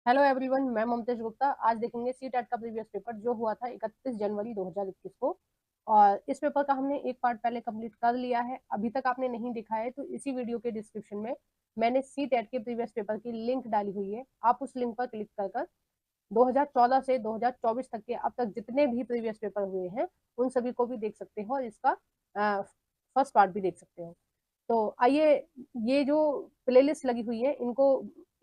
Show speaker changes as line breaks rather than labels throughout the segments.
Hello everyone, मैं ममतेश गुप्ता। आज देखेंगे सी टेट का प्रीवियस पेपर जो हुआ था 31 जनवरी 2021 को। और इस पेपर का हमने एक पार्ट पहले कंप्लीट कर लिया है। अभी तक आपने नहीं देखा है तो इसी वीडियो के डिस्क्रिप्शन में मैंने सी टेट के प्रीवियस पेपर की लिंक डाली हुई है। आप उस लिंक पर क्लिक कर 2014 से 2024 तक के अब तक जितने भी प्रीवियस पेपर हुए हैं उन सभी को भी देख सकते हो और इसका फर्स्ट पार्ट भी देख सकते हो। तो आइए, ये जो प्लेलिस्ट लगी हुई है इनको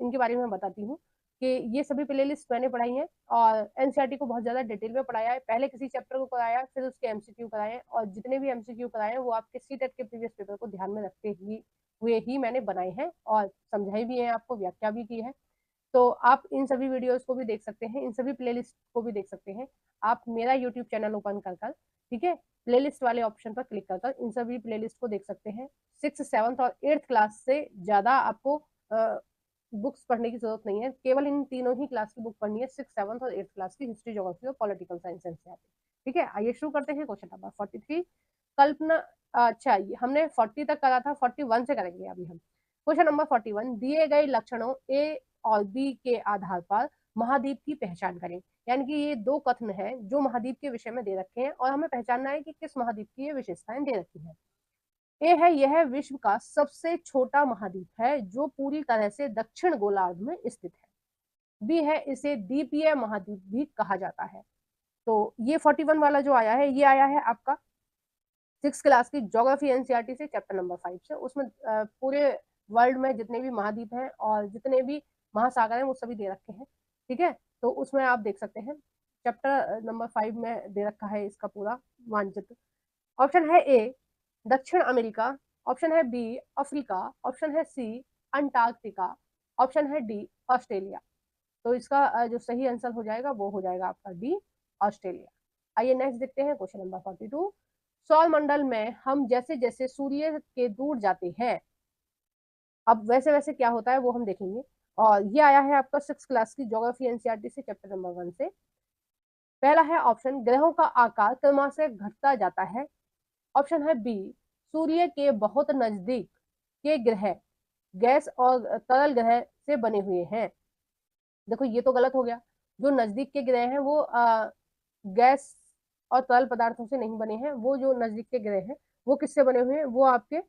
इनके बारे में मैं बताती हूँ कि ये सभी प्लेलिस्ट मैंने पढ़ाई हैं और एनसीईआरटी को बहुत ज्यादा डिटेल में पढ़ाया है। पहले किसी चैप्टर को कराया, फिर उसके एमसीक्यू कराए, और जितने भी एमसीक्यू कराए हैं वो आपके सी टेट के प्रीवियस पेपर को ध्यान में रखते ही हुए ही मैंने बनाए हैं और समझाई भी है, आपको व्याख्या भी की है। तो आप इन सभी वीडियोस को भी देख सकते हैं, इन सभी प्लेलिस्ट को भी देख सकते हैं। आप मेरा यूट्यूब चैनल ओपन कर ठीक है, प्लेलिस्ट वाले ऑप्शन पर क्लिक कर इन सभी प्लेलिस्ट को देख सकते हैं। 6th 7th और 8th क्लास से ज्यादा आपको बुक्स पढ़ने की जरूरत नहीं है, केवल इन तीनों ही क्लास की बुक पढ़नी है, 6th 7th और 8th क्लास की हिस्ट्री, ज्योग्राफी और पॉलिटिकल साइंस एनसीईआरटी। ठीक है, आइए शुरू करते हैं। क्वेश्चन नंबर 43, कल्पना। अच्छा, हमने 40 तक करा था, 41 से करेंगे अभी हम। क्वेश्चन नंबर 41, दिए गए लक्षणों ए और बी के आधार पर महाद्वीप की पहचान करें। यानी कि ये दो कथन है जो महाद्वीप के विषय में दे रखे हैं और हमें पहचानना है कि किस महाद्वीप की ये विशेषताएं दे रखी है। ए है, यह विश्व का सबसे छोटा महाद्वीप है जो पूरी तरह से दक्षिण गोलार्ध में स्थित है। बी है, इसे द्वीपीय महाद्वीप भी कहा जाता है। तो ये 41 वाला जो आया है ये आया है आपका 6th क्लास की ज्योग्राफी एनसीईआरटी से, चैप्टर नंबर 5 से। उसमें पूरे वर्ल्ड में जितने भी महाद्वीप हैं और जितने भी महासागर हैं वो सभी दे रखे हैं। ठीक है, तो उसमें आप देख सकते हैं, चैप्टर नंबर 5 में दे रखा है इसका पूरा मानचित्र। ऑप्शन है ए दक्षिण अमेरिका, ऑप्शन है बी अफ्रीका, ऑप्शन है सी अंटार्कटिका, ऑप्शन है डी ऑस्ट्रेलिया। तो इसका जो सही आंसर हो जाएगा वो हो जाएगा आपका डी ऑस्ट्रेलिया। आइए नेक्स्ट देखते हैं, क्वेश्चन नंबर 42, सौर मंडल में हम जैसे जैसे सूर्य के दूर जाते हैं, अब वैसे वैसे क्या होता है वो हम देखेंगे। और ये आया है आपका 6th क्लास की ज्योग्राफी एनसीईआरटी से, चैप्टर नंबर 1 से। पहला है ऑप्शन, ग्रहों का आकार क्रमशः से घटता जाता है। ऑप्शन है बी, सूर्य के बहुत नजदीक के ग्रह गैस और तरल ग्रह से बने हुए हैं। देखो ये तो गलत हो गया, जो नजदीक के ग्रह हैं वो गैस और तरल पदार्थों से नहीं बने हैं। वो जो नजदीक के ग्रह हैं वो किससे बने हुए हैं, वो आपके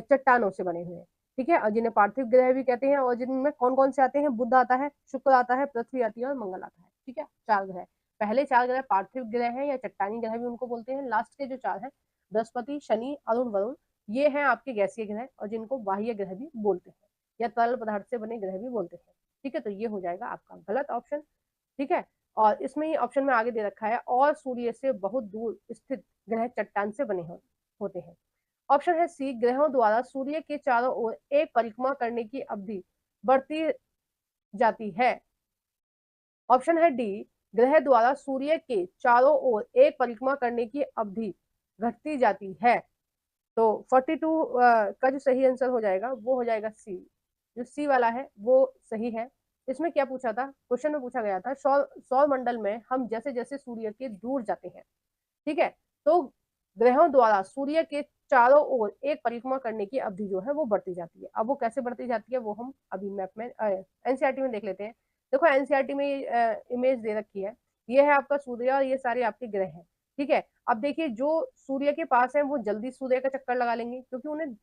चट्टानों से बने हुए हैं। ठीक है, और जिन्हें पार्थिव ग्रह भी कहते हैं, और जिनमें कौन कौन से आते हैं, बुध आता है, शुक्र आता है, पृथ्वी आती है और मंगल आता है। ठीक है, 4 ग्रह। पहले 4 ग्रह पार्थिव ग्रह हैं या चट्टानी ग्रह भी उनको बोलते हैं। लास्ट के जो 4 हैं, बृहस्पति, शनि, अरुण, वरुण, ये हैं आपके गैसीय ग्रह और जिनको बाह्य ग्रह भी बोलते हैं या तरल पदार्थ से बने ग्रह भी बोलते हैं। ठीक है, तो ये हो जाएगा आपका गलत ऑप्शन। ठीक है, और इसमें ही ऑप्शन में आगे दे रखा है, और सूर्य से बहुत दूर स्थित ग्रह चट्टान से बने होते हैं। ऑप्शन है सी, ग्रहों द्वारा सूर्य के चारों ओर एक परिक्रमा करने की अवधि बढ़ती जाती है। ऑप्शन है डी, ग्रह द्वारा सूर्य के चारों ओर एक परिक्रमा करने की अवधि घटती जाती है। तो 42 का जो सही आंसर हो जाएगा वो हो जाएगा सी। जो सी वाला है वो सही है। इसमें क्या पूछा था, क्वेश्चन में पूछा गया था, सौर सौर मंडल में हम जैसे जैसे सूर्य के दूर जाते हैं, ठीक है, तो ग्रहों द्वारा सूर्य के चारों ओर एक परिक्रमा करने की अवधि जो है वो बढ़ती जाती है। अब वो कैसे बढ़ती जाती है वो हम अभी मैप में एनसीईआरटी में देख लेते हैं। देखो एनसीईआरटी में इमेज दे रखी है, ये है आपका सूर्य और ये सारे आपके ग्रह हैं। ठीक है, अब देखिए जो सूर्य के पास है वो जल्दी सूर्य का चक्कर लगा लेंगे क्योंकि उन्हें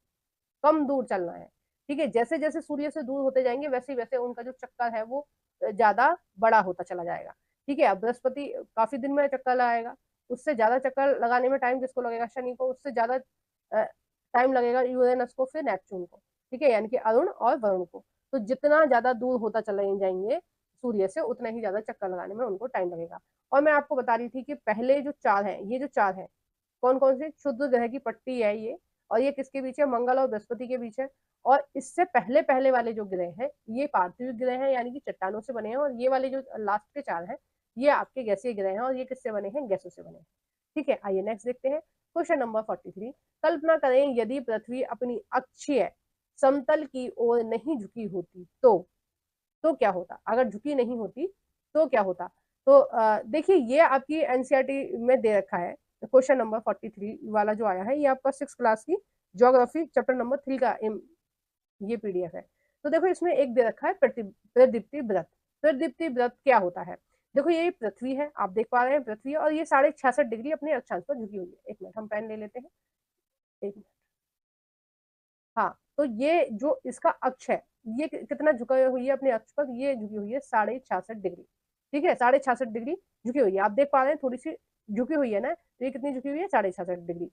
कम दूर चलना है। ठीक है, जैसे जैसे सूर्य से दूर होते जाएंगे वैसे वैसे उनका जो चक्कर है वो ज्यादा बड़ा होता चला जाएगा। ठीक है, अब बृहस्पति काफी दिन में चक्कर लगाएगा, उससे ज्यादा चक्कर लगाने में टाइम किसको लगेगा, शनि को, उससे ज्यादा टाइम लगेगा यूरेनस को, फिर नेपच्यून को। ठीक है, यानी कि अरुण और वरुण को। तो जितना ज्यादा दूर होता चले जाएंगे सूर्य से उतना ही ज्यादा चक्कर लगाने में उनको टाइम लगेगा। और मैं आपको बता रही थी कि पहले जो 4 हैं, ये जो 4 हैं कौन कौन से, क्षुद्र ग्रह की पट्टी है ये, और ये किसके बीच है, मंगल और बृहस्पति के बीच है। और इससे पहले पहले वाले जो ग्रह हैं ये पार्थिव ग्रह हैं यानी कि चट्टानों से बने हैं, और ये वाले जो लास्ट के 4 हैं ये आपके गैसीय ग्रह हैं और ये किससे बने हैं, गैसों से बने हैं। ठीक है, आइए नेक्स्ट देखते हैं, क्वेश्चन नंबर 43, कल्पना करें यदि पृथ्वी अपनी अक्षीय समतल की ओर नहीं झुकी होती तो क्या होता, अगर झुकी नहीं होती तो क्या होता। तो देखिए ये आपकी एनसीईआरटी में दे रखा है। क्वेश्चन नंबर 43 वाला जो आया है ये आपका 6th क्लास की ज्योग्राफी चैप्टर नंबर 3 का ये पीडीएफ है। तो देखो इसमें एक दे रखा है प्रदीप्ति व्रत। प्रदीप्ति व्रत क्या होता है? देखो ये पृथ्वी है, आप देख पा रहे हैं पृथ्वी है, और ये 66.5 डिग्री अपने अक्षांश पर झुकी हुई है। एक मिनट हम पेन ले लेते हैं, एक मिनट। हाँ, तो ये जो इसका अक्ष है, ये कितना झुका हुई है अपने अक्ष पर, ये झुकी हुई है 66.5 डिग्री। ठीक है, 66.5 डिग्री झुकी हुई है, आप देख पा रहे हैं थोड़ी सी झुकी हुई है ना, तो ये कितनी झुकी हुई है? 66.5 डिग्री।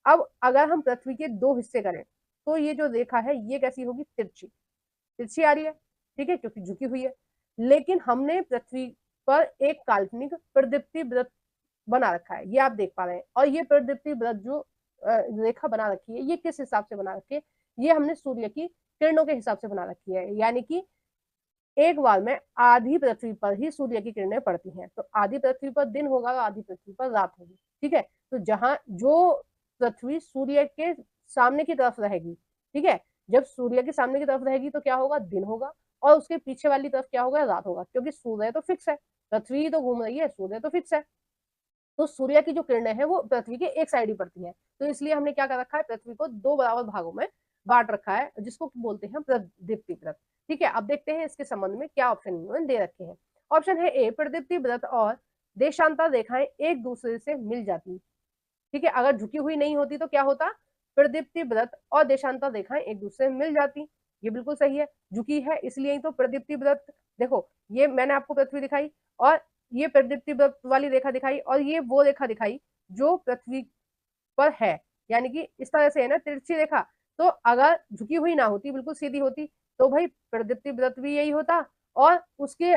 अब अगर हम पृथ्वी के दो हिस्से करें, तो ये जो रेखा है ये कैसी होगी? तिरछी, तिरछी आ रही है, ठीक है, क्योंकि झुकी हुई है। लेकिन हमने पृथ्वी पर एक काल्पनिक प्रदीप्ति व्रत बना रखा है, ये आप देख पा रहे हैं। और ये प्रदीप्ति व्रत जो रेखा बना रखी है, ये किस हिसाब से बना रखी है? ये हमने सूर्य की किरणों के हिसाब से बना रखी है, यानी कि एक बार में आधी पृथ्वी पर ही सूर्य की किरणें पड़ती हैं, तो आधी पृथ्वी पर दिन होगा, आधी पृथ्वी पर रात होगी। ठीक है, तो जहां जो पृथ्वी सूर्य के सामने की तरफ रहेगी, ठीक है, जब सूर्य के सामने की तरफ रहेगी तो क्या होगा? दिन होगा, और उसके पीछे वाली तरफ क्या होगा? रात होगा, क्योंकि सूर्य तो फिक्स है, पृथ्वी तो घूम रही है, सूर्य तो फिक्स है। तो सूर्य की जो किरणें हैं वो पृथ्वी के एक साइड ही पड़ती हैं, तो इसलिए हमने क्या कर रखा है? पृथ्वी को दो बराबर भागों में बांट रखा है, जिसको बोलते हैं प्रदीप्ति व्रत। ठीक है, अब देखते हैं इसके संबंध में क्या ऑप्शन इन्होंने दे रखे हैं। ऑप्शन है ए, प्रदीप्ति व्रत और देशांतर रेखाएं एक दूसरे से मिल जाती। ठीक है, अगर झुकी हुई नहीं होती तो क्या होता? प्रदीप्ति व्रत और देशांतर रेखाएं एक दूसरे से मिल जाती। ये बिल्कुल सही है, झुकी है इसलिए ही तो प्रदीप्ति व्रत। देखो, ये मैंने आपको पृथ्वी दिखाई, और ये प्रदीप्ति व्रत वाली रेखा दिखाई, और ये वो रेखा दिखाई जो पृथ्वी पर है, यानी कि इस तरह से है ना, तिरछी रेखा। तो अगर झुकी हुई ना होती, बिल्कुल सीधी होती, तो भाई प्रदीप्ति व्रत भी यही होता, और उसके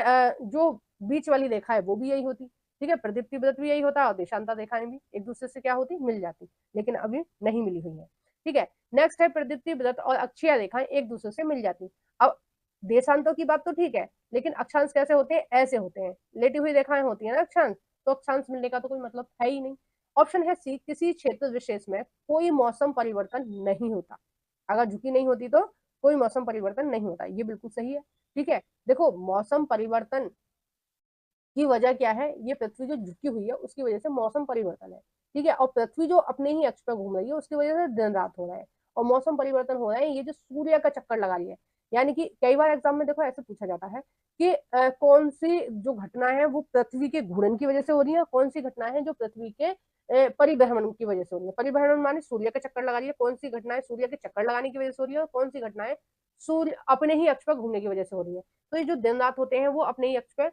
जो बीच वाली रेखा है वो भी यही होती। ठीक है, प्रदीप्ति व्रत भी यही होता, और देशांतर रेखाएं भी एक दूसरे से क्या होती? मिल जाती, लेकिन अभी नहीं मिली हुई है। ठीक है, नेक्स्ट है प्रदीप्ति व्रत और अक्षीय रेखाएं एक दूसरे से मिल जाती। अब देशांतों की बात तो ठीक है, लेकिन अक्षांश कैसे होते हैं? ऐसे होते हैं, लेटी हुई रेखाएं होती है ना अक्षांश, तो अक्षांश मिलने का तो कोई मतलब है ही नहीं। ऑप्शन है सी, किसी क्षेत्र विशेष में कोई मौसम परिवर्तन नहीं होता। अगर झुकी नहीं होती तो कोई मौसम परिवर्तन नहीं होता, ये बिल्कुल सही है। ठीक है, देखो मौसम परिवर्तन की वजह क्या है? ये पृथ्वी जो झुकी हुई है उसकी वजह से मौसम परिवर्तन है। ठीक है, और पृथ्वी जो अपने ही अक्ष पर घूम रही है उसकी वजह से दिन रात हो रहा है, और मौसम परिवर्तन हो रहा है ये जो सूर्य का चक्कर लगा रही है। यानी कि कई बार एग्जाम में देखो ऐसे पूछा जाता है कि कौन सी जो घटना है वो पृथ्वी के घूर्णन की वजह से हो रही है, कौन सी घटना है जो पृथ्वी के परिभ्रमण की वजह से हो रही है। परिभ्रमण माने सूर्य का चक्कर लगा रही है, कौन सी घटना है सूर्य के चक्कर लगाने की वजह से हो रही है, और कौन सी घटना है सूर्य अपने ही अक्ष पर घूमने की वजह से हो रही है। तो ये जो दिन रात होते हैं वो अपने ही अक्ष पर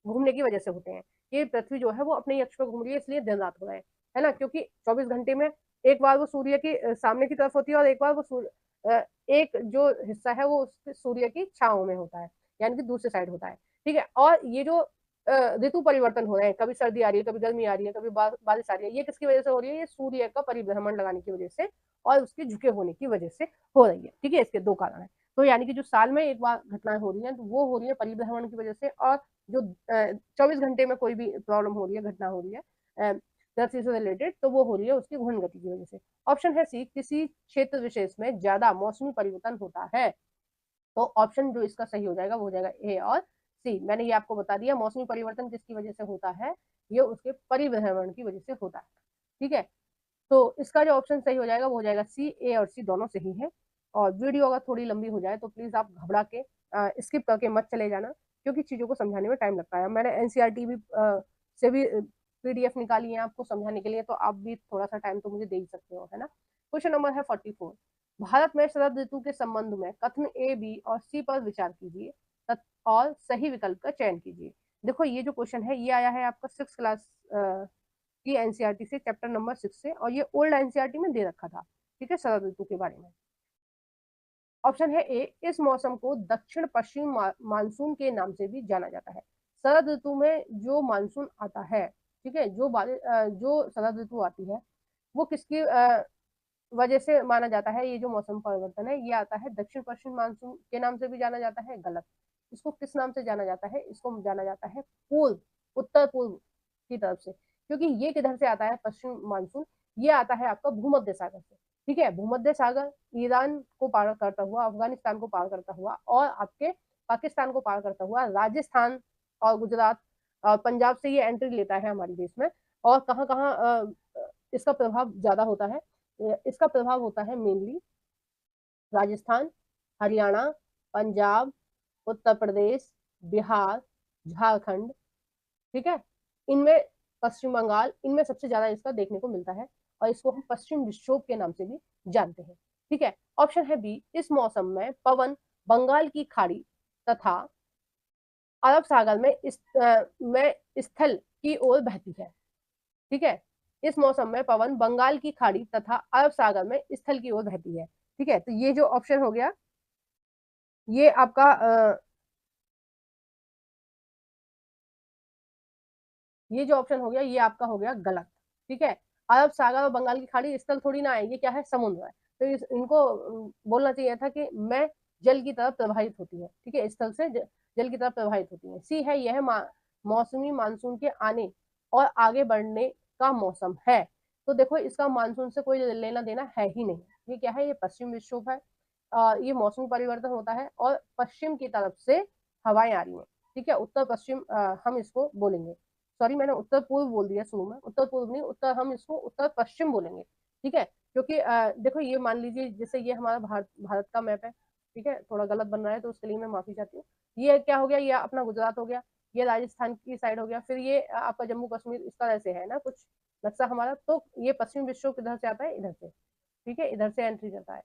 घूमने की वजह से होते हैं। ये पृथ्वी जो है वो अपने ही अक्ष पर घूम रही है, इसलिए दिन रात हो रहा है ना, क्योंकि 24 घंटे में एक बार वो सूर्य की सामने की तरफ होती है, और एक बार वो एक जो हिस्सा है वो उसके सूर्य की छांव में होता है, यानी कि दूसरे साइड होता है। ठीक है, और ये जो ऋतु परिवर्तन हो रहे हैं, कभी सर्दी आ रही है, कभी गर्मी आ रही है, कभी बारिश आ रही है, ये किसकी वजह से हो रही है? ये सूर्य का परिभ्रमण लगाने की वजह से और उसके झुके होने की वजह से हो रही है। ठीक है, इसके दो कारण है। तो यानी कि जो साल में एक बार घटनाएं हो रही है, तो वो हो रही है परिभ्रमण की वजह से, और जो 24 घंटे में कोई भी प्रॉब्लम हो रही है, घटना हो रही है पृथ्वी से रिलेटेड, तो वो हो रही है उसकी घूर्णन गति की वजह से। ऑप्शन है सी, किसी क्षेत्र विशेष में ज्यादा मौसमी परिवर्तन होता है। तो ऑप्शन जो इसका सही हो जाएगा वो हो जाएगा ए और सी। मैंने ये आपको बता दिया, मौसमी परिवर्तन किसकी वजह से होता है? ये उसके परिभ्रमण की वजह से होता है। ठीक है, तो इसका जो ऑप्शन सही हो जाएगा वो हो जाएगा सी। ए और सी दोनों सही है। और वीडियो अगर थोड़ी लंबी हो जाए तो प्लीज आप घबरा के स्किप करके मत चले जाना, क्योंकि चीजों को समझाने में टाइम लगता है। मैंने एनसीईआरटी भी से भी पीडीएफ निकाली है आपको समझाने के लिए, तो आप भी थोड़ा सा टाइम तो मुझे दे ही सकते हो, है ना। क्वेश्चन नंबर है 44। भारत में शरद ऋतु के संबंध में कथन ए, बी और सी पर विचार कीजिए और सही विकल्प का चयन कीजिए। देखो ये जो क्वेश्चन है ये आया है आपका 6 क्लास की एनसीईआरटी से, चैप्टर नंबर 6 से, और ये ओल्ड एनसीईआरटी में दे रखा था। ठीक है, शरद ऋतु के बारे में। ऑप्शन है ए, इस मौसम को दक्षिण पश्चिम मानसून के नाम से भी जाना जाता है। शरद ऋतु में जो मानसून आता है, ठीक है, जो शरद ऋतु आती है वो किसकी वजह से माना जाता है? ये जो मौसम परिवर्तन है ये आता है दक्षिण पश्चिम मानसून के नाम से भी जाना जाता है। गलत। इसको किस नाम से जाना जाता है? इसको जाना जाता है पूर्व, उत्तर पूर्व की तरफ से, क्योंकि ये किधर से आता है पश्चिम मानसून? ये आता है आपका भूमध्य सागर से। ठीक है, भूमध्य सागर ईरान को पार करता हुआ, अफगानिस्तान को पार करता हुआ, और आपके पाकिस्तान को पार करता हुआ राजस्थान और गुजरात और पंजाब से ये एंट्री लेता है हमारे देश में। और कहाँ कहाँ इसका प्रभाव ज्यादा होता है? इसका प्रभाव होता है मेनली राजस्थान, हरियाणा, पंजाब, उत्तर प्रदेश, बिहार, झारखंड, ठीक है, इनमें पश्चिम बंगाल, इनमें सबसे ज्यादा इसका देखने को मिलता है और इसको हम पश्चिम विक्षोभ के नाम से भी जानते हैं। ठीक है, ऑप्शन है बी, इस मौसम में पवन बंगाल की खाड़ी तथा अरब सागर में में स्थल की ओर बहती है। ठीक है, इस मौसम में पवन बंगाल की खाड़ी तथा अरब सागर में स्थल की ओर बहती है। ठीक है, तो ये जो ऑप्शन हो गया, ये आपका ये जो ऑप्शन हो गया ये आपका हो गया गलत। ठीक है, अरब सागर और बंगाल की खाड़ी स्थल थोड़ी ना है, ये क्या है, समुद्र है। तो इनको बोलना चाहिए था कि मैं जल की तरफ प्रवाहित होती है। ठीक है, स्थल से जल की तरफ प्रवाहित होती है। सी है, यह मौसमी मानसून के आने और आगे बढ़ने का मौसम है। तो देखो, इसका मानसून से कोई लेना देना है ही नहीं। ये क्या है, ये पश्चिम विक्षोभ है। ये मौसम परिवर्तन होता है और पश्चिम की तरफ से हवाएं आ रही हैं। ठीक है, उत्तर पश्चिम हम इसको बोलेंगे। सॉरी, मैंने उत्तर पूर्व बोल दिया शुरू में, उत्तर पूर्व नहीं, उत्तर, हम इसको उत्तर पश्चिम बोलेंगे। ठीक है, क्योंकि देखो, ये मान लीजिए जैसे ये हमारा भारत का मैप है। ठीक है, थोड़ा गलत बन रहा है तो उसके लिए मैं माफी चाहती हूँ। ये क्या हो गया, ये अपना गुजरात हो गया, ये राजस्थान की साइड हो गया, फिर ये आपका जम्मू कश्मीर, इस तरह से है ना कुछ नक्शा हमारा। तो ये पश्चिम विक्षोभ किधर से आता है, इधर से। ठीक है, इधर से एंट्री करता है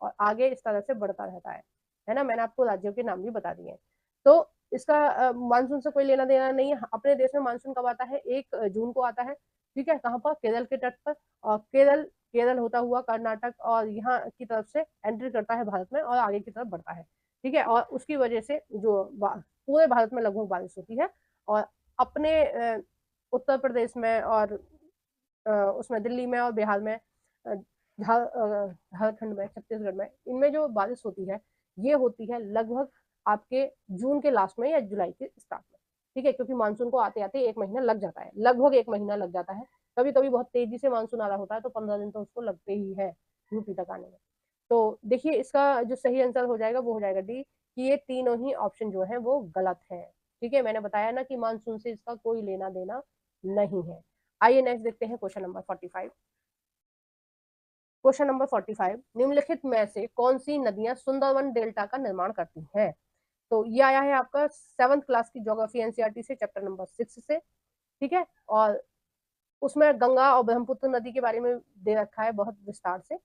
और आगे इस तरह से बढ़ता रहता है ना। मैंने आपको राज्यों के नाम भी बता दिए हैं। तो इसका मानसून से कोई लेना देना नहीं है। अपने देश में मानसून कब आता है, 1 जून को आता है। ठीक है, कहाँ पर, केरल के तट पर। और केरल केरल होता हुआ कर्नाटक और यहाँ की तरफ से एंट्री करता है भारत में और आगे की तरफ बढ़ता है। ठीक है, और उसकी वजह से जो पूरे भारत में लगभग बारिश होती है। और अपने उत्तर प्रदेश में और उसमें दिल्ली में और बिहार में, झारखंड में, छत्तीसगढ़ में, इनमें जो बारिश होती है ये होती है लगभग आपके जून के लास्ट में या जुलाई के स्टार्ट में। ठीक है, क्योंकि मानसून को आते आते 1 महीना लग जाता है, लगभग 1 महीना लग जाता है। कभी कभी बहुत तेजी से मानसून आ रहा होता है तो 15 दिन तो उसको लगते ही है यूपी तक आने में। तो देखिए, इसका जो सही आंसर हो जाएगा वो हो जाएगा डी, कि ये तीनों ही ऑप्शन जो है वो गलत है। ठीक है, मैंने बताया ना कि मानसून से इसका कोई लेना देना नहीं है। आइए नेक्स्ट देखते हैं क्वेश्चन नंबर 45। क्वेश्चन नंबर 45, निम्नलिखित में से कौन सी नदियां सुंदरवन डेल्टा का निर्माण करती हैं। तो ये आया है आपका 7th क्लास की ज्योग्राफी एनसीईआरटी से, चैप्टर नंबर 6 से। ठीक है, और उसमें गंगा और ब्रह्मपुत्र नदी के बारे में दे रखा है बहुत विस्तार से,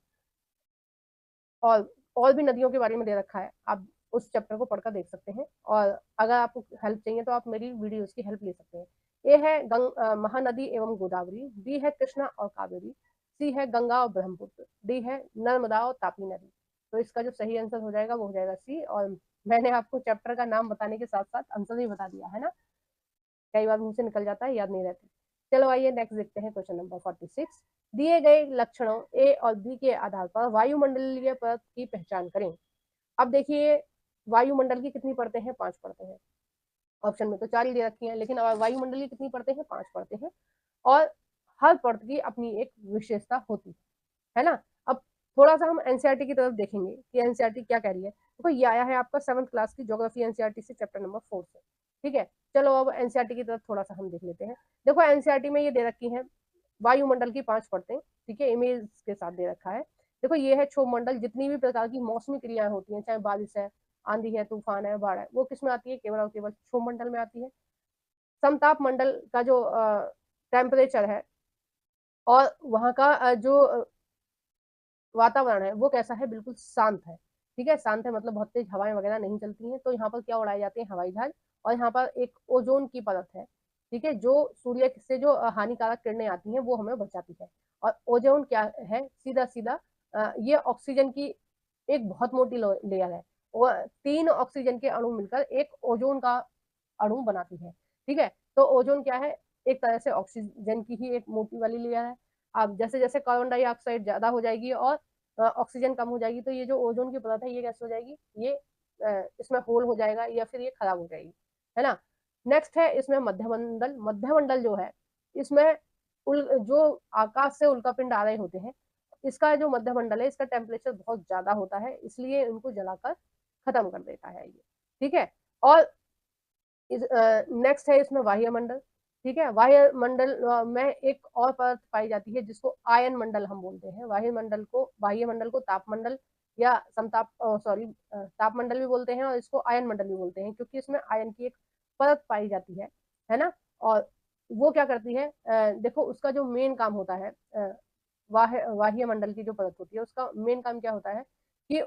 और भी नदियों के बारे में दे रखा है। आप उस चैप्टर को पढ़कर देख सकते हैं, और अगर आपको हेल्प चाहिए तो आप मेरी वीडियोस की हेल्प ले सकते हैं। ए है महानदी एवं गोदावरी, बी है कृष्णा और कावेरी, सी है गंगा और ब्रह्मपुत्र, डी है नर्मदा और तापी नदी। तो इसका जो सही आंसर हो जाएगा वो हो जाएगा सी। और मैंने आपको चैप्टर का नाम बताने के साथ साथ आंसर भी बता दिया है ना, कई बार मुंह से निकल जाता है, याद नहीं रहती। चलो आइए नेक्स्ट देखते हैं क्वेश्चन नंबर 46। दिए गए लक्षणों ए और बी के आधार पर वायुमंडलीय परत की पहचान करें। अब देखिए, वायुमंडल की कितनी परतें हैं, 5 परतें हैं। ऑप्शन में तो 4 ही दे रखी हैं, लेकिन वायुमंडल की कितनी परतें हैं, 5 परतें हैं। और हर परत की अपनी एक विशेषता होती है ना। अब थोड़ा सा हम एनसीईआरटी की तरफ देखेंगे कि एनसीईआरटी क्या कह रही है। देखो, ये आया है आपका 7th क्लास की ज्योग्राफी एनसीईआरटी से, चैप्टर नंबर 4 से। ठीक है, चलो अब एनसीईआरटी की तरफ थोड़ा सा हम देख लेते हैं। देखो, एनसीईआरटी में ये दे रखी है वायुमंडल की 5 परतें। ठीक है, इमेज के साथ दे रखा है। देखो, ये है क्षोभ मंडल, जितनी भी प्रकार की मौसमी क्रियाएं होती हैं, चाहे बारिश है, आंधी है, तूफान है, बाढ़ है, वो किस में आती है, केवल और केवल क्षोभ मंडल में आती है। समताप मंडल का जो टेम्परेचर है और वहाँ का जो वातावरण है वो कैसा है, बिल्कुल शांत है। ठीक है, शांत है मतलब बहुत तेज हवाएं वगैरह नहीं चलती हैं। तो यहाँ पर क्या उड़ाए जाते हैं, हवाई जहाज। और यहाँ पर एक ओजोन की परत है। ठीक है, जो सूर्य से जो हानिकारक किरणें आती हैं वो हमें बचाती है। और ओजोन क्या है, सीधा सीधा ये ऑक्सीजन की एक बहुत मोटी लेयर है। और 3 ऑक्सीजन के अणु मिलकर एक ओजोन का अणु बनाती है। ठीक है, तो ओजोन क्या है, एक तरह से ऑक्सीजन की ही एक मोटी वाली लेयर है। अब जैसे जैसे कार्बन डाइऑक्साइड ज्यादा हो जाएगी और ऑक्सीजन कम हो जाएगी, तो ये जो ओजोन की परत है ये कैसे हो जाएगी, ये इसमें होल हो जाएगा या फिर ये खराब हो जाएगी, है ना। नेक्स्ट है इसमें मध्यमंडल। मध्यमंडल जो है, इसमें जो आकाश से उल्कापिंड आ रहे होते हैं, इसका जो मध्यमंडल है इसका टेम्परेचर बहुत ज्यादा होता है, इसलिए इनको जलाकर खत्म कर देता है ये। ठीक है, और नेक्स्ट है इसमें वायुमंडल। ठीक है, वायुमंडल में एक और परत पाई जाती है जिसको आयन मंडल हम बोलते हैं। वायुमंडल को तापमंडल या समताप सॉरी तापमंडल भी बोलते हैं, और इसको आयन मंडल भी बोलते हैं, क्योंकि इसमें आयन की एक परत पाई जाती है ना। और वो क्या करती है, देखो उसका जो मेन काम होता है, वाह्य मंडल की जो परत होती है उसका मेन काम क्या होता है कि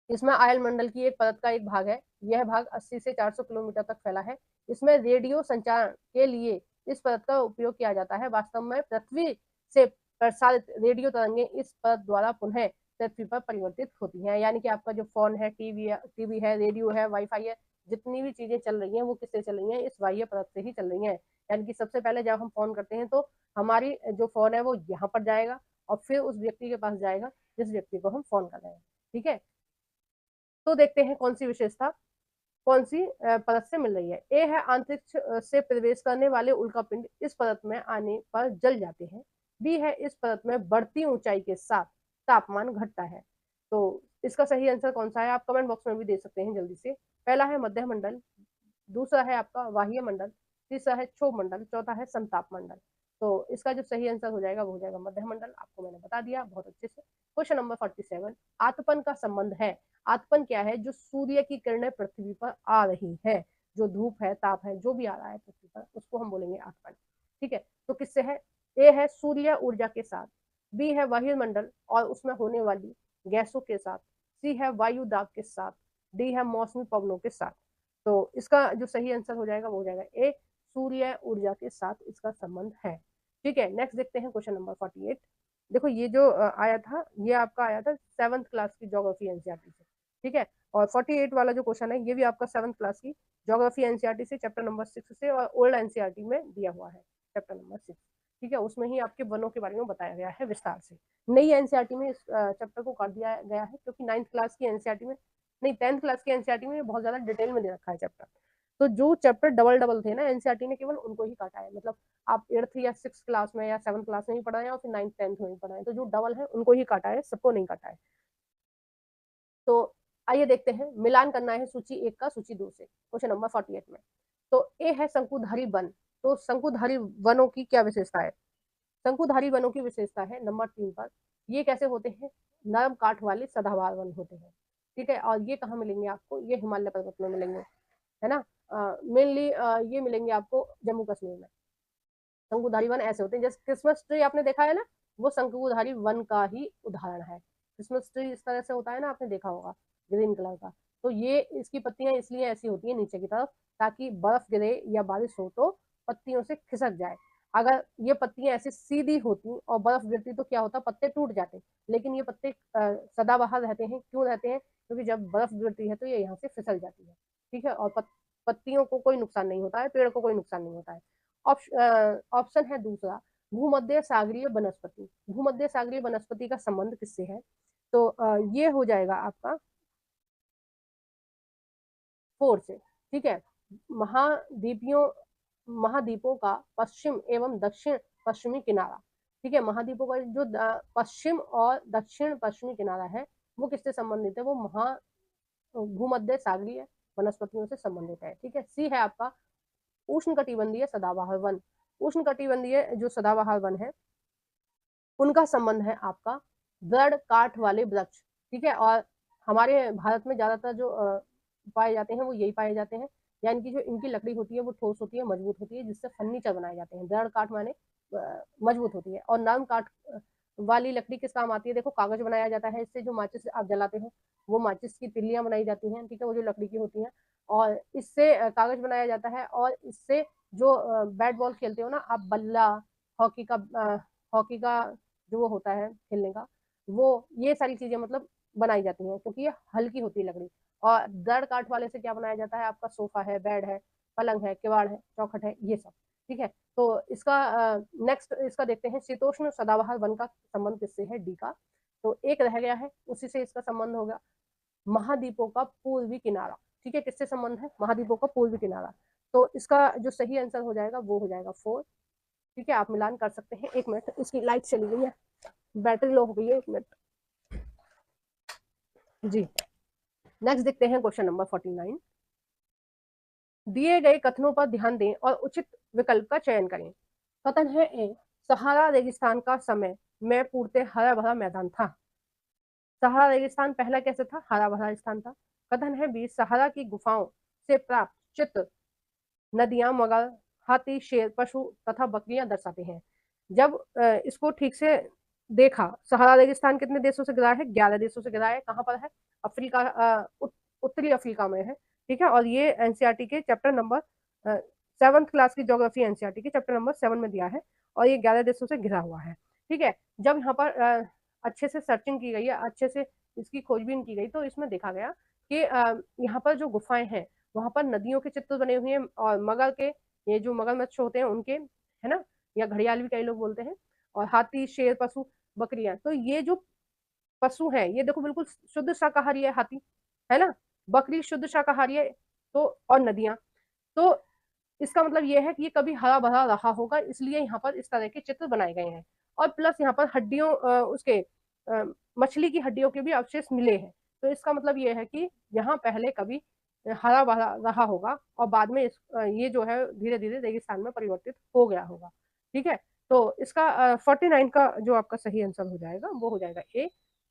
इसमें आयल मंडल की एक परत का एक भाग है। यह भाग 80 से 400 किलोमीटर तक फैला है। इसमें रेडियो संचार के लिए इस परत का उपयोग किया जाता है। वास्तव में पृथ्वी से प्रसारित रेडियो तरंगें इस परत द्वारा पुनः पृथ्वी पर परिवर्तित होती हैं। यानी कि आपका जो फोन है, टीवी है, रेडियो है, वाईफाई है, जितनी भी चीजें चल रही हैं वो किससे चल रही हैं, इस बाह्य परत से ही चल रही हैं। यानी कि सबसे पहले जब हम फोन करते हैं तो हमारी जो फोन है वो यहाँ पर जाएगा और फिर उस व्यक्ति के पास जाएगा जिस व्यक्ति को हम फोन कर रहे हैं। ठीक है, तो देखते हैं कौन सी विशेषता कौन सी परत से मिल रही है। ए है अंतरिक्ष से प्रवेश करने वाले उल्कापिंड इस परत में आने पर जल जाते हैं। बी है इस परत में बढ़ती ऊंचाई के साथ तापमान घटता है। तो इसका सही आंसर कौन सा है आप कमेंट बॉक्स में भी दे सकते हैं जल्दी से। पहला है मध्य मंडल, दूसरा है आपका वाह्य मंडल, तीसरा है क्षोभ मंडल, चौथा है संताप मंडल। तो इसका जो सही आंसर हो जाएगा वो हो जाएगा मध्य मंडल। आपको मैंने बता दिया बहुत अच्छे से। क्वेश्चन नंबर 47, आतपन का संबंध है। आतपन क्या है, जो सूर्य की किरणें पृथ्वी पर आ रही है, जो धूप है, ताप है, जो भी आ रहा है पृथ्वी पर, उसको हम बोलेंगे आतपन। ठीक है, तो किससे है, ए है सूर्य ऊर्जा के साथ, बी है वायुमंडल और उसमें होने वाली गैसों के साथ, सी है वायु दाब के साथ, डी है मौसमी पवनों के साथ। तो इसका जो सही आंसर हो जाएगा वो हो जाएगा ए, सूर्य ऊर्जा के साथ इसका संबंध है। ठीक है, नेक्स्ट देखते हैं क्वेश्चन नंबर 48। देखो ये जो आया था ये आपका आया था 7th क्लास की ज्योग्राफी एनसीईआरटी से। ठीक है, और 48 वाला जो क्वेश्चन है ये भी आपका 7th क्लास की ज्योग्राफी एनसीईआरटी से चैप्टर नंबर 6 से और ओल्ड एनसीईआरटी में दिया हुआ है चैप्टर नंबर 6। ठीक है, उसमें ही आपके वनों के बारे में बताया गया है विस्तार से। नई एनसीईआरटी में इस चैप्टर को कर दिया गया है क्योंकि 9th क्लास की एनसीईआरटी में नहीं 10th क्लास की एनसीईआरटी में बहुत ज्यादा डिटेल में दे रखा है चैप्टर। तो जो चैप्टर डबल डबल थे ना एनसीईआरटी ने केवल उनको ही काटा है। मतलब आप 8th या 6th क्लास में या 7th क्लास में ही पढ़ाए और फिर 9th 10th में ही पढ़ाए, तो जो डबल है उनको ही काटा है, सबको नहीं काटा है। तो आइए देखते हैं, मिलान करना है सूची 1 का सूची 2 से क्वेश्चन नंबर 48 में। तो ए है शंकुधारी वन। तो शंकुधारी वनों की क्या विशेषता है, शंकुधारी वनों की विशेषता है नंबर 3 पर, ये कैसे होते हैं, नरम काठ वाले सदाबहार वन होते हैं। ठीक है, और ये कहाँ मिलेंगे आपको, ये हिमालय पर्वत में मिलेंगे, है ना। मेनली ये मिलेंगे आपको जम्मू कश्मीर में। शंकुधारी वन ऐसे होते हैं, जैसे क्रिसमस ट्री आपने देखा है ना, वो शंकुधारी वन का ही उदाहरण है। क्रिसमस ट्री इस तरह से होता है ना, आपने देखा होगा, ग्रीन कलर का। तो ये इसकी पत्तियां इसलिए ऐसी होती है नीचे की तरफ, ताकि बर्फ गिरे या बारिश हो तो पत्तियों से खिसक जाए। अगर ये पत्तियां ऐसी सीधी होती और बर्फ गिरती तो क्या होता, पत्ते टूट जाते। लेकिन ये पत्ते सदाबहार रहते हैं, क्यों रहते हैं, क्योंकि जब बर्फ गिरती है तो ये यहाँ से फिसल जाती है। ठीक है, और पत्तियों को कोई नुकसान नहीं होता है, पेड़ को कोई नुकसान नहीं होता है। ऑप्शन है दूसरा, भूमध्य सागरीय वनस्पति। भूमध्य सागरीय वनस्पति का संबंध किससे है, तो ये हो जाएगा आपका 4 से। ठीक है, महाद्वीपियों महाद्वीपों का पश्चिम एवं दक्षिण पश्चिमी किनारा। ठीक है, महाद्वीपों का जो पश्चिम और दक्षिण पश्चिमी किनारा है वो किससे संबंधित है, वो भूमध्य सागरीय वनस्पतियों से संबंधित है। ठीक है, सी है आपका उष्णकटिबंधीय सदाबहार वन। उष्णकटिबंधीय जो सदाबहार वन है उनका संबंध है आपका दृढ़ काठ वाले वृक्ष। ठीक है, और हमारे भारत में ज्यादातर जो पाए जाते हैं वो यही पाए जाते हैं, यानी कि जो इनकी लकड़ी होती है वो ठोस होती है, मजबूत होती है, जिससे फर्नीचर बनाए जाते हैं। दृढ़ काठ माने मजबूत होती है। और नरम काठ वाली लकड़ी किस काम आती है, देखो कागज बनाया जाता है इससे, जो माचिस आप जलाते हो वो माचिस की तिल्लियां बनाई जाती हैं। ठीक है, वो जो लकड़ी की होती हैं, और इससे कागज बनाया जाता है। और इससे जो बैट बॉल खेलते हो ना आप, बल्ला, हॉकी का हॉकी का जो वो होता है खेलने का, वो ये सारी चीजें मतलब बनाई जाती हैं क्योंकि ये हल्की होती है लकड़ी। और दृढ़ काठ वाले से क्या बनाया जाता है, आपका सोफा है, बेड है, पलंग है, किवाड़ है, चौखट है, ये सब। ठीक है, तो इसका नेक्स्ट इसका देखते हैं, शीतोष्ण सदाबहार वन का संबंध किससे है, डी का। तो एक रह गया है, उसी से इसका संबंध होगा महाद्वीपों का पूर्वी किनारा। ठीक है, किससे संबंध है, महाद्वीपों का पूर्वी किनारा। तो इसका जो सही आंसर हो जाएगा वो हो जाएगा 4। ठीक है, आप मिलान कर सकते हैं। 1 मिनट, इसकी लाइट चली गई है, बैटरी लो हो गई है, 1 मिनट जी। नेक्स्ट देखते हैं क्वेश्चन नंबर 49। दिए गए कथनों पर ध्यान दें और उचित विकल्प का चयन करें। कथन है ए, सहारा रेगिस्तान का समय में पूर्णतः हरा भरा मैदान था। सहारा रेगिस्तान पहला कैसे था, हरा भरा स्थान था। कथन है बी, सहारा की गुफाओं से प्राप्त चित्र नदियां, मगर, हाथी, शेर, पशु तथा बकरियां दर्शाते हैं। जब इसको ठीक से देखा, सहारा रेगिस्तान कितने देशों से घिरा है? 11 देशों से घिरा है। कहाँ पर है? अफ्रीका, उत्तरी अफ्रीका में है। ठीक है, और ये एनसीईआरटी के चैप्टर नंबर 7th क्लास की ज्योग्राफी एनसीईआरटी के चैप्टर नंबर 7 में दिया है, और ये 11 देशों से घिरा हुआ है। ठीक है, जब यहाँ पर अच्छे से सर्चिंग की गई है, अच्छे से इसकी खोजबीन की गई, तो इसमें देखा गया कि यहाँ पर जो गुफाएं हैं वहां पर नदियों के चित्र बने हुए हैं, और मगर के, ये जो मगरमच्छ होते हैं उनके, है ना, या घड़ियाल भी कई लोग बोलते हैं, और हाथी, शेर, पशु, बकरियां। तो ये जो पशु हैं ये देखो बिल्कुल शुद्ध शाकाहारी है, हाथी, है ना, बकरी शुद्ध शाकाहारी है, तो और नदियां, तो इसका मतलब ये है कि ये कभी हरा भरा रहा होगा, इसलिए यहाँ पर इस तरह के चित्र बनाए गए हैं। और प्लस यहाँ पर हड्डियों, उसके मछली की हड्डियों के भी अवशेष मिले हैं। तो इसका मतलब ये है कि यहाँ पहले कभी हरा भरा रहा होगा, और बाद में ये जो है धीरे धीरे रेगिस्तान में परिवर्तित हो गया होगा। ठीक है, तो इसका 49 का जो आपका सही आंसर हो जाएगा वो हो जाएगा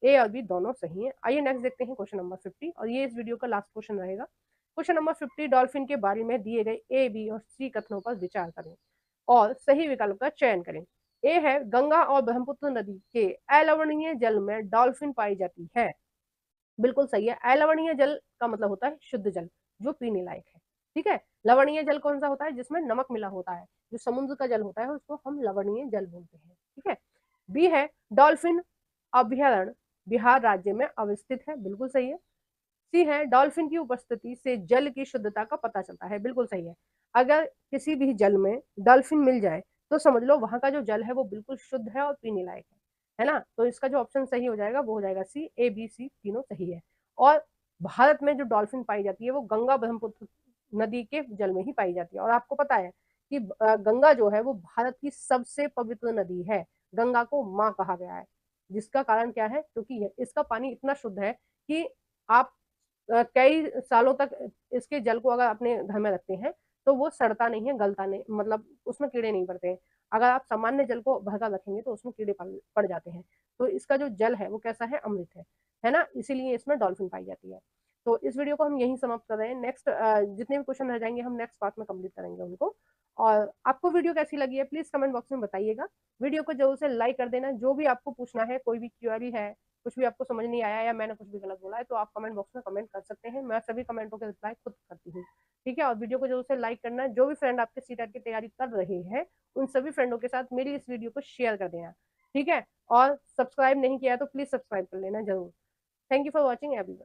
ए और बी दोनों सही है। आइए नेक्स्ट देखते हैं क्वेश्चन नंबर 50, और ये इस वीडियो का लास्ट क्वेश्चन रहेगा। क्वेश्चन नंबर 50, डॉल्फिन के बारे में दिए गए ए, बी और सी कथनों पर विचार करें और सही विकल्प का चयन करें। ए है, गंगा और ब्रह्मपुत्र नदी के अलवणीय जल में डॉल्फिन पाई जाती है। बिल्कुल सही है। अलवणीय जल का मतलब होता है शुद्ध जल, जो पीने लायक है। ठीक है, लवणीय जल कौन सा होता है? जिसमें नमक मिला होता है, जो समुद्र का जल होता है उसको हम लवणीय जल बोलते हैं। ठीक है, बी है, डॉल्फिन अभ्यारण्य बिहार राज्य में अवस्थित है। बिल्कुल सही है। सी है, डॉल्फिन की उपस्थिति से जल की शुद्धता का पता चलता है। बिल्कुल सही है। अगर किसी भी जल में डॉल्फिन मिल जाए तो समझ लो वहां का जो जल है वो बिल्कुल शुद्ध है और पीने लायक है ना। तो इसका जो ऑप्शन सही हो जाएगा वो हो जाएगा सी, ए, बी, सी तीनों सही है। और भारत में जो डॉल्फिन पाई जाती है वो गंगा ब्रह्मपुत्र नदी के जल में ही पाई जाती है। और आपको पता है कि गंगा जो है वो भारत की सबसे पवित्र नदी है। गंगा को माँ कहा गया है, जिसका कारण क्या है? क्योंकि इसका पानी इतना शुद्ध है कि आप कई सालों तक इसके जल को अगर अपने घर में रखते हैं तो वो सड़ता नहीं है, गलता नहीं, मतलब उसमें कीड़े नहीं पड़ते हैं। अगर आप सामान्य जल को भरकर रखेंगे तो उसमें कीड़े पड़ जाते हैं। तो इसका जो जल है वो कैसा है? अमृत है ना, इसीलिए इसमें डॉल्फिन पाई जाती है। तो इस वीडियो को हम यहीं समाप्त कर रहे हैं। नेक्स्ट जितने भी क्वेश्चन रह जाएंगे हम नेक्स्ट पार्ट में कंप्लीट करेंगे उनको। और आपको वीडियो कैसी लगी है प्लीज कमेंट बॉक्स में बताइएगा। वीडियो को जरूर से लाइक कर देना। जो भी आपको पूछना है, कोई भी क्वेरी है, कुछ भी आपको समझ नहीं आया या मैंने कुछ भी गलत बोला है, तो आप कमेंट बॉक्स में कमेंट कर सकते हैं। मैं सभी कमेंटों के रिप्लाई खुद करती हूँ। ठीक है, और वीडियो को जरूर से लाइक करना। जो भी फ्रेंड आपके सीटेट की तैयारी कर रहे हैं उन सभी फ्रेंडों के साथ मेरी इस वीडियो को शेयर कर देना। ठीक है, और सब्सक्राइब नहीं किया तो प्लीज सब्सक्राइब कर लेना जरूर। Thank you for watching everyone.